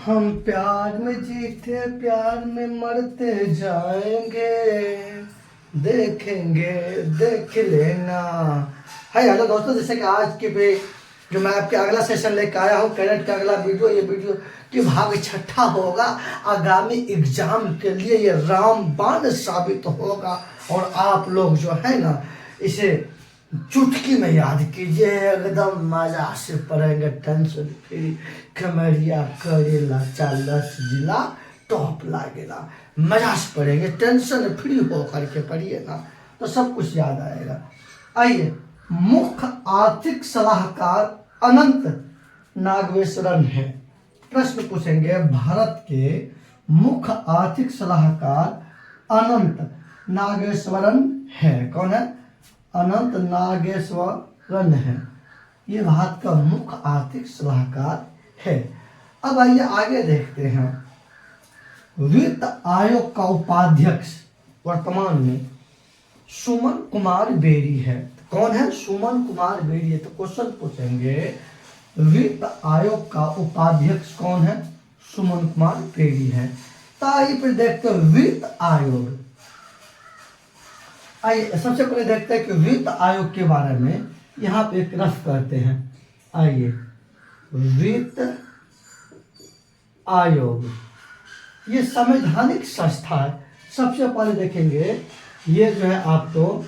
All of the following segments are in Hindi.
हम प्यार में जीते प्यार में मरते जाएंगे, देखेंगे देख लेना। हाय हेलो दोस्तों, जैसे कि आज के पे जो मैं आपके अगला सेशन लेकर आया हूँ करंट का अगला वीडियो, ये वीडियो कि भाग छठा होगा आगामी एग्जाम के लिए, ये रामबाण साबित होगा। और आप लोग जो है ना इसे चुटकी में याद कीजिए, एकदम मजा से पढ़ेंगे, टेंशन फ्री। कमरिया करेला चालस जिला टॉप लागेला, मजा से पढ़ेंगे, टेंशन फ्री हो करके पढ़िए ना तो सब कुछ याद आएगा। आइए, मुख्य आर्थिक सलाहकार अनंत नागेश्वरन है। प्रश्न पूछेंगे, भारत के मुख्य आर्थिक सलाहकार अनंत नागेश्वरन है। कौन है? अनंत नागेश्वरन है। ये भारत का मुख्य आर्थिक सलाहकार है। अब आइए आगे देखते हैं। वित्त आयोग का उपाध्यक्ष वर्तमान में सुमन कुमार बेरी है। कौन है? सुमन कुमार बेरी है। तो क्वेश्चन पूछेंगे, वित्त आयोग का उपाध्यक्ष कौन है? सुमन कुमार बेरी है। तो आइए फिर देखते हैं वित्त आयोग। आइए सबसे पहले देखते हैं कि वित्त आयोग के बारे में यहाँ पे एक रफ करते हैं। आइए, वित्त आयोग ये संवैधानिक संस्था है। सबसे पहले देखेंगे ये जो है आपको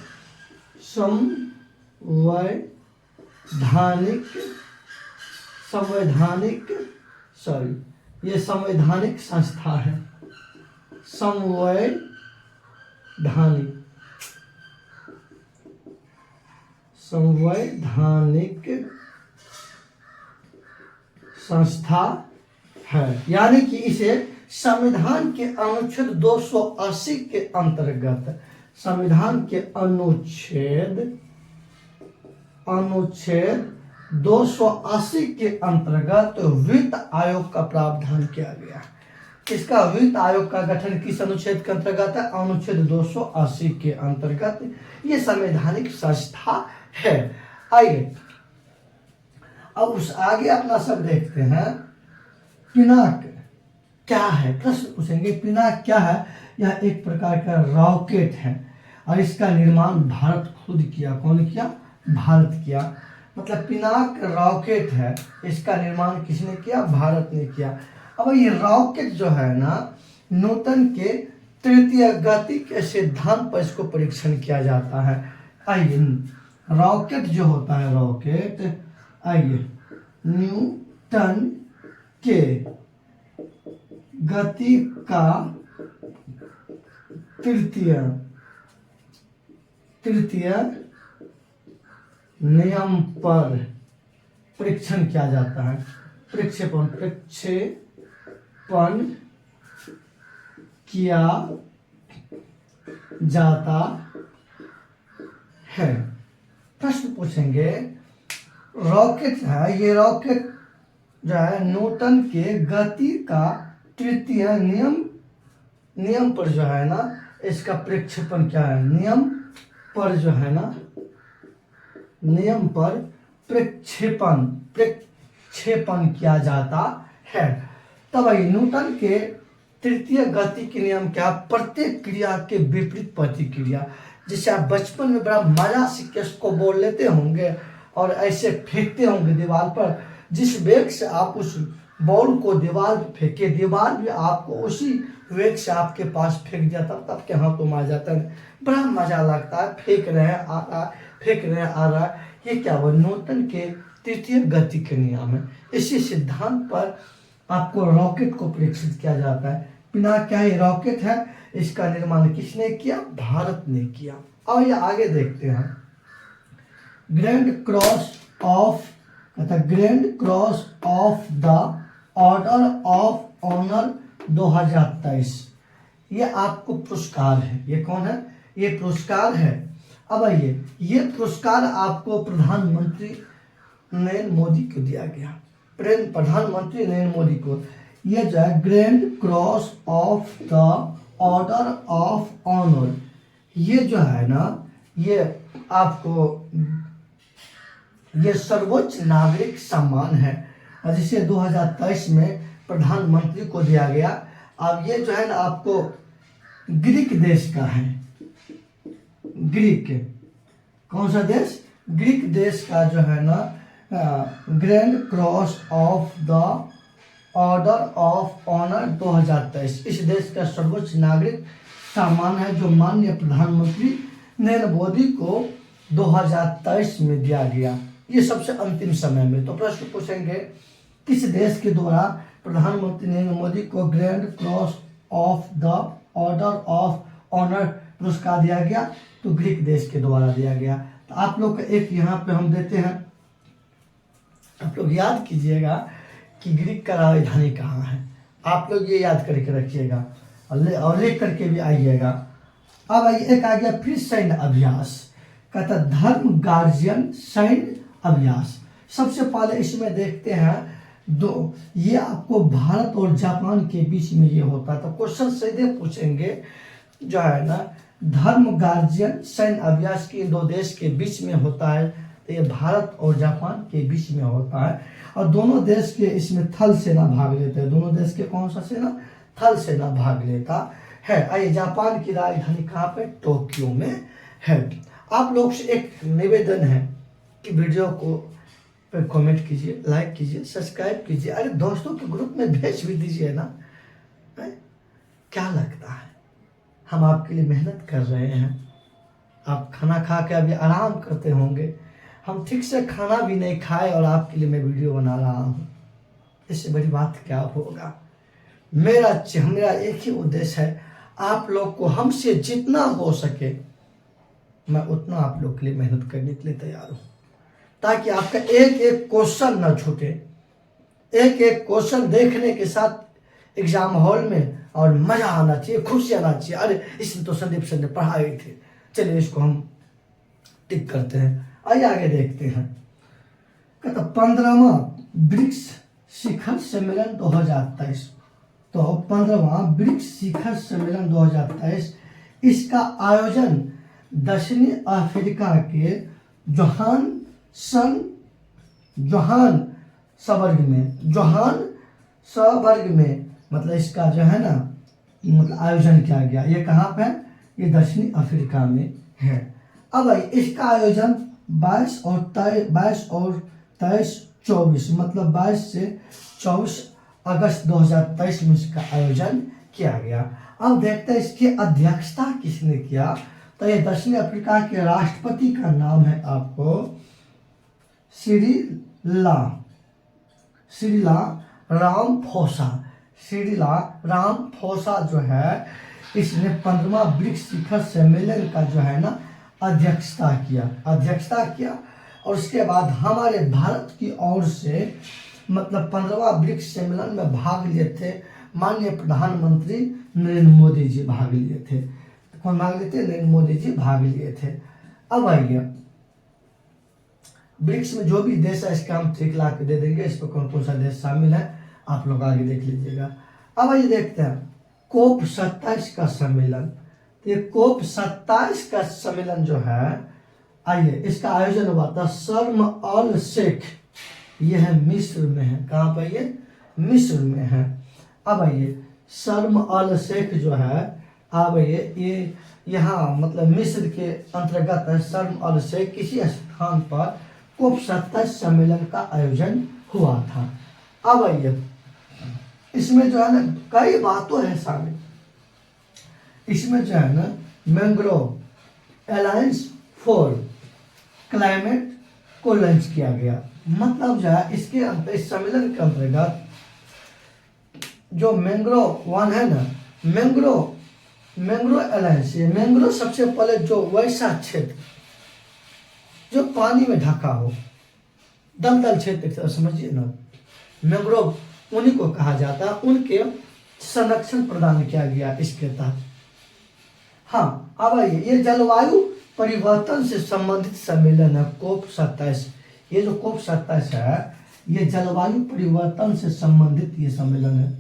ये संवैधानिक संस्था है। संवैधानिक संस्था है, यानी कि इसे संविधान के अनुच्छेद 280 के अंतर्गत, संविधान के अनुच्छेद 280 के अंतर्गत वित्त आयोग का प्रावधान किया गया। इसका वित्त आयोग का गठन किस अनुच्छेद के अंतर्गत है? अनुच्छेद 280 के अंतर्गत। ये संवैधानिक संस्था है। आइए अब उस आगे अपना सब देखते हैं। पिनाक क्या है? प्रश्न पूछेंगे, पिनाक क्या है? यह एक प्रकार का रॉकेट है और इसका निर्माण भारत खुद किया। कौन किया? भारत किया। मतलब पिनाक रॉकेट है, इसका निर्माण किसने किया? भारत ने किया। अब ये रॉकेट जो है ना, न्यूटन के तृतीय गति के सिद्धांत पर इसको परीक्षण किया जाता है। आइए, रॉकेट जो होता है, रॉकेट, आइए, न्यूटन के गति का तृतीय नियम पर परीक्षण किया जाता है। प्रक्षेपण किया जाता है। प्रश्न पूछेंगे, रॉकेट है, ये रॉकेट जो है न्यूटन के गति का तृतीय नियम पर जो है ना इसका प्रक्षेपण क्या है? नियम पर प्रक्षेपण किया जाता है। तब न्यूटन के तृतीय गति के नियम क्या? प्रत्येक क्रिया के विपरीत प्रतिक्रिया। जिसे आप बचपन में बड़ा मजा से केस को बोल लेते होंगे और ऐसे फेंकते होंगे दीवार पर, जिस वेग से आप उस बॉल को दीवार पर फेंके, दीवार भी आपको उसी वेग से आपके पास फेंक दिया, तब के हाथों में आ जाता है। बड़ा मजा लगता है, फेंक रहे हैं आ रहा है। ये क्या हुआ? न्यूटन के तृतीय गति के नियम है। इसी सिद्धांत पर आपको रॉकेट को परीक्षित किया जाता है। पिनाक क्या है? रॉकेट है, इसका निर्माण किसने किया? भारत ने किया। और ये आगे देखते हैं। Grand cross of the order of honour 2023, ये आपको पुरस्कार है। ये कौन है? ये पुरस्कार है। अब आइए, ये पुरस्कार आपको प्रधानमंत्री नरेंद्र मोदी को दिया गया। प्रधानमंत्री नरेंद्र मोदी को ये जो है grand cross of the order of honour, ये जो है ना, ये आपको ये सर्वोच्च नागरिक सम्मान है। और जिसे 2023 में प्रधानमंत्री को दिया गया। अब ये जो है ना आपको ग्रीक देश का है, ग्रीक, कौन सा देश? ग्रीक देश का जो है ना grand cross of the order of honour 2023 इस देश का सर्वोच्च नागरिक सम्मान है, जो माननीय प्रधानमंत्री नरेंद्र मोदी को 2023 में दिया गया, ये सबसे अंतिम समय में। तो प्रश्न पूछेंगे किस देश के द्वारा प्रधानमंत्री नरेंद्र मोदी को grand cross of the order of honour पुरस्कार दिया गया? तो ग्रीक देश के द्वारा दिया गया। तो आप लोग का एक यहाँ पे हम देते हैं, आप लोग याद कीजिएगा कि ग्रीक का राजधानी कहाँ है, आप लोग ये याद करके रखिएगा और लिख करके भी आइएगा। अब एक आ गया फिर सैन्य अभ्यास, कहता धर्म गार्जियन सैन्य अभ्यास। सबसे पहले इसमें देखते हैं दो, ये आपको भारत और जापान के बीच में ये होता है। तो क्वेश्चन सीधे पूछेंगे जो है ना धर्म गार्जियन सैन्य अभ्यास के दो देश के बीच में होता है, तो ये भारत और जापान के बीच में होता है। और दोनों देश के इसमें थल सेना भाग लेते हैं, दोनों देश के कौन सा सेना? थल सेना भाग लेता है। आइए, जापान की राजधानी कहाँ पे? टोक्यो में है। आप लोग से एक निवेदन है कि वीडियो को पे कमेंट कीजिए, लाइक कीजिए, सब्सक्राइब कीजिए, अरे दोस्तों के ग्रुप में भेज भी दीजिए ना। क्या लगता है हम आपके लिए मेहनत कर रहे हैं, आप खाना खा के अभी आराम करते होंगे, हम ठीक से खाना भी नहीं खाए और आपके लिए मैं वीडियो बना रहा हूँ, इससे बड़ी बात क्या होगा। मेरा एक ही उद्देश्य है, आप लोग को हमसे जितना हो सके मैं उतना आप लोग के लिए मेहनत करने के लिए तैयार हूँ, ताकि आपका एक एक क्वेश्चन ना छूटे। एक एक क्वेश्चन देखने के साथ एग्जाम हॉल में और मजा आना चाहिए, खुशी आना चाहिए, अरे इसमें तो संदीप सर ने पढ़ाए थे, चलिए इसको हम टिक करते हैं। आइए आगे देखते हैं। कहता 15वां ब्रिक्स शिखर सम्मेलन 2023। तो 15वां ब्रिक्स शिखर सम्मेलन 2023 इसका आयोजन दक्षिणी अफ्रीका के जोहान्सबर्ग में मतलब इसका जो है ना मतलब आयोजन किया गया। ये कहाँ पे है? ये दक्षिणी अफ्रीका में है। अब इसका आयोजन 22 और 23-24 मतलब 22 से 24 अगस्त 2023 में इसका आयोजन किया गया। अब देखते हैं इसकी अध्यक्षता किसने किया। तो ये दक्षिण अफ्रीका के राष्ट्रपति का नाम है आपको सिरिला रामाफोसा। सिरिला रामाफोसा जो है इसने 15वां ब्रिक्स शिखर सम्मेलन का जो है ना अध्यक्षता किया और उसके बाद हमारे भारत की ओर से मतलब 15वां ब्रिक्स सम्मेलन में भाग लिए थे माननीय प्रधानमंत्री नरेंद्र मोदी जी भाग लिए थे। कौन भाग लिए थे? नरेंद्र मोदी जी भाग लिए थे। अब आइए ब्रिक्स में जो भी देश है इसका हम ठीक ला के दे देंगे, इस पर कौन कौन सा देश शामिल है आप लोग आगे देख लीजिएगा। अब आइए देखते हैं कोप 27 का सम्मेलन। तो ये कोप 27 का सम्मेलन जो है, आइए इसका आयोजन हुआ था शर्म अल शेख, ये है मिस्र में है। कहाँ पर? ये मिस्र में है। अब आइए शर्म अल शेख जो है, अब ये यहाँ मतलब मिस्र के अंतर्गत है शर्म अल शेख, किसी स्थान पर कोप 27 सम्मेलन का आयोजन हुआ था। अब आइए इसमें जो है ना कई बातों है शामिल। इसमें जो है ना मैंग्रोव अलायंस फॉर क्लाइमेट को लॉन्च किया गया। मतलब जो है इसके इस सम्मेलन के अंतर्गत जो मैंग्रोव वन है ना, मैंग्रोव अलायंस, ये मैंग्रोव सबसे पहले जो वैसा क्षेत्र जो पानी में ढका हो, दलदल क्षेत्र समझिए ना, मैंग्रोव उन्हीं को कहा जाता है, उनके संरक्षण प्रदान किया गया इसके तहत। हाँ, अब आइए ये जलवायु परिवर्तन से संबंधित सम्मेलन है कोप 27। ये जो कोप 27 है ये जलवायु परिवर्तन से संबंधित ये सम्मेलन है।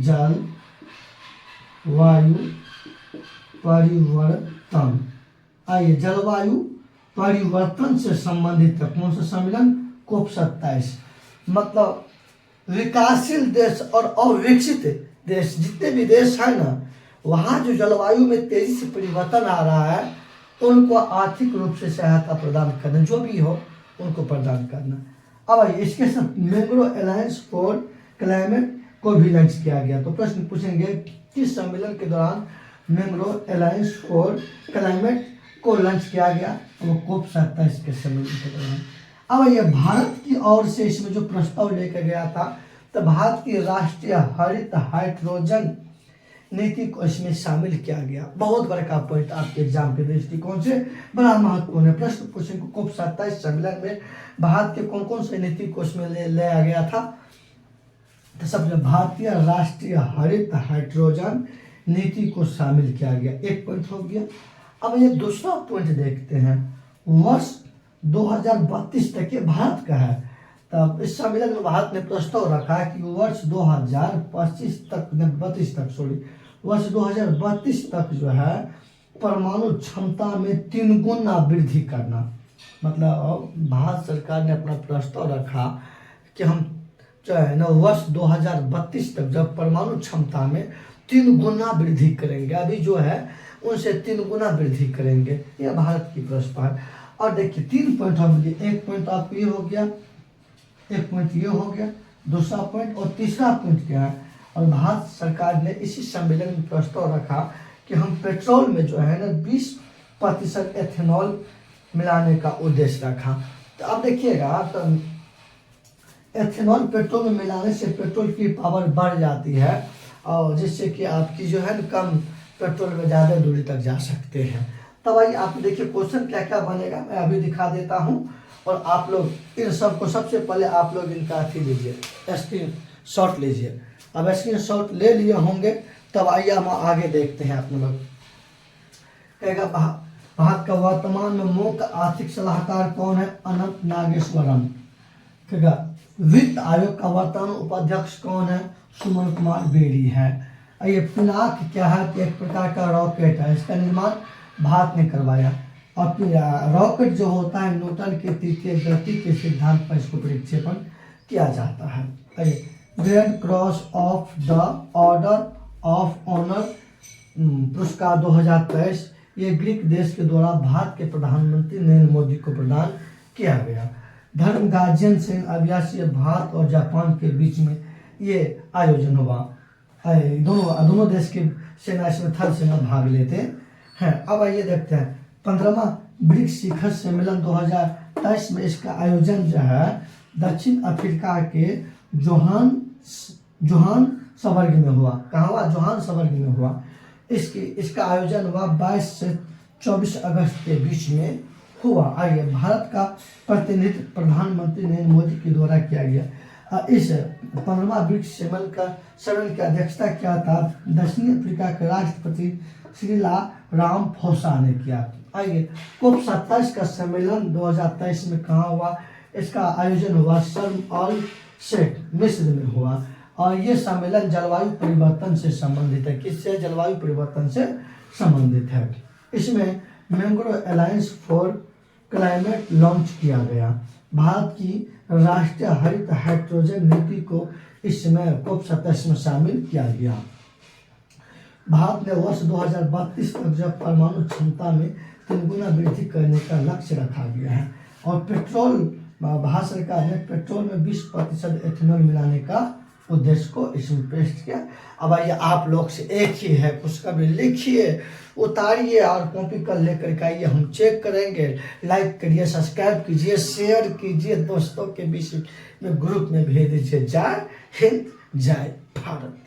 जलवायु परिवर्तन, आइए जलवायु परिवर्तन से संबंधित है कौन सा सम्मेलन? कोप 27। मतलब विकासशील देश और अविकसित देश, जितने भी देश है ना, वहाँ जो जलवायु में तेजी से परिवर्तन आ रहा है, उनको आर्थिक रूप से सहायता प्रदान करना, जो भी हो उनको प्रदान करना। अब इसके साथ मैंग्रो अलायंस फॉर क्लाइमेट को भी लॉन्च किया गया। तो प्रश्न पूछेंगे किस सम्मेलन के दौरान मैंग्रो अलायंस फॉर क्लाइमेट को लॉन्च किया गया? वो COP 27 के सम्मेलन के दौरान। अब ये भारत की ओर से इसमें जो प्रस्ताव लेकर गया था, तो भारत की राष्ट्रीय हरित हाइड्रोजन नीति को इसमें शामिल किया गया। बहुत बड़ा का पॉइंट आपके एग्जाम के दृष्टिकोण से बड़ा महत्वपूर्ण है। प्रश्न पूछेंगे COP 27 सम्मेलन में भारत के कौन कौन से नीति को इसमें लाया गया था? तो सबसे भारतीय राष्ट्रीय हरित हाइड्रोजन नीति को शामिल किया गया, एक पॉइंट हो गया। अब ये दूसरा पॉइंट देखते हैं, वर्ष 2032 तक ये भारत का है। तब इस सम्मेलन में भारत ने प्रस्ताव रखा है कि वर्ष 2032 तक जो है परमाणु क्षमता में 3 गुना वृद्धि करना। मतलब भारत सरकार ने अपना प्रस्ताव रखा कि हम जो है ना वर्ष 2032 तक जब परमाणु क्षमता में 3 गुना वृद्धि करेंगे, अभी जो है उनसे 3 गुना वृद्धि करेंगे, यह भारत की प्रस्ताव है। और देखिए 3 पॉइंट हम लिए, एक पॉइंट आपको ये हो गया, एक पॉइंट ये हो गया, दूसरा पॉइंट और तीसरा पॉइंट क्या है? और भारत सरकार ने इसी सम्मेलन में प्रस्ताव रखा कि हम पेट्रोल में जो है ना 20% एथेनॉल मिलाने का उद्देश्य रखा। तो अब देखिएगा, तो एथेनॉल पेट्रोल में मिलाने से पेट्रोल की पावर बढ़ जाती है, और जिससे कि आपकी जो है ना कम पेट्रोल में ज़्यादा दूरी तक जा सकते हैं। तब आइए आप देखिए क्वेश्चन क्या क्या बनेगा, मैं अभी दिखा देता हूँ, और आप लोग इन सब को सबसे पहले आप लोग इनका अथी लीजिए, स्क्रीन शॉट लीजिए। अब स्क्रीन शॉट ले लिए होंगे, तब आइए हम आगे देखते हैं। आप लोग कहेगा भारत का वर्तमान में मुख्य आर्थिक सलाहकार कौन है? अनंत नागेश्वरम। कहेगा वित्त आयोग का वर्तमान उपाध्यक्ष कौन है? सुमन कुमार बेरी है। ये पिनाक क्या है? कि एक प्रकार का रॉकेट है, इसका निर्माण भारत ने करवाया। और रॉकेट जो होता है न्यूटन के तृतीय गति के सिद्धांत पर इसको प्रक्षेपण किया जाता है। Grand cross of the order of honour पुरस्कार 2023 ये ग्रीक देश के द्वारा भारत के प्रधानमंत्री नरेंद्र मोदी को प्रदान किया गया। धर्म गार्जियन से अभ्यासी भारत और जापान के बीच में ये आयोजन हुआ। दोनों देश के सेना इसमें थल सेना भाग लेते हैं। अब आइए देखते हैं 15वां ब्रिक्स शिखर सम्मेलन 2023 में इसका आयोजन जो है दक्षिण अफ्रीका के जोहान्सबर्ग में हुआ। कहाँ हुआ? जोहान्सबर्ग में हुआ। इसका आयोजन हुआ 22 से 24 अगस्त के बीच में हुआ। आइए भारत का प्रतिनिधित्व प्रधानमंत्री नरेंद्र मोदी के द्वारा किया गया। इस 15वां ब्रिक्स सम्मेलन की अध्यक्षता क्या था? दक्षिण अफ्रीका के राष्ट्रपति श्रीला रामफोसा ने किया। आइए COP 27 का सम्मेलन 2023 में कहाँ हुआ? इसका आयोजन हुआ शर्म अल शेख मिस्र में हुआ। और ये सम्मेलन जलवायु परिवर्तन से संबंधित है। किससे? जलवायु परिवर्तन से संबंधित है। इसमें mangrove alliance for climate launch किया गया। भारत की राष्ट्रीय हरित हाइड्रोजन नीति को इस समय COP 27 में शामिल किया गया। भारत ने वर्ष 2032 तक जब परमाणु क्षमता में 3 गुना वृद्धि करने का लक्ष्य रखा गया है। और पेट्रोल, भारत सरकार ने पेट्रोल में 20% एथेनॉल मिलाने का उद्देश्य को इसमें पेश किया। अब आइए आप लोग से एक ही है, उसका भी लिखिए, उतारिए और कॉपी कर लेकर के आइए, हम चेक करेंगे। लाइक करिए, सब्सक्राइब कीजिए, शेयर कीजिए, दोस्तों के बीच में ग्रुप में भेज दीजिए। जय हिंद, जय भारत।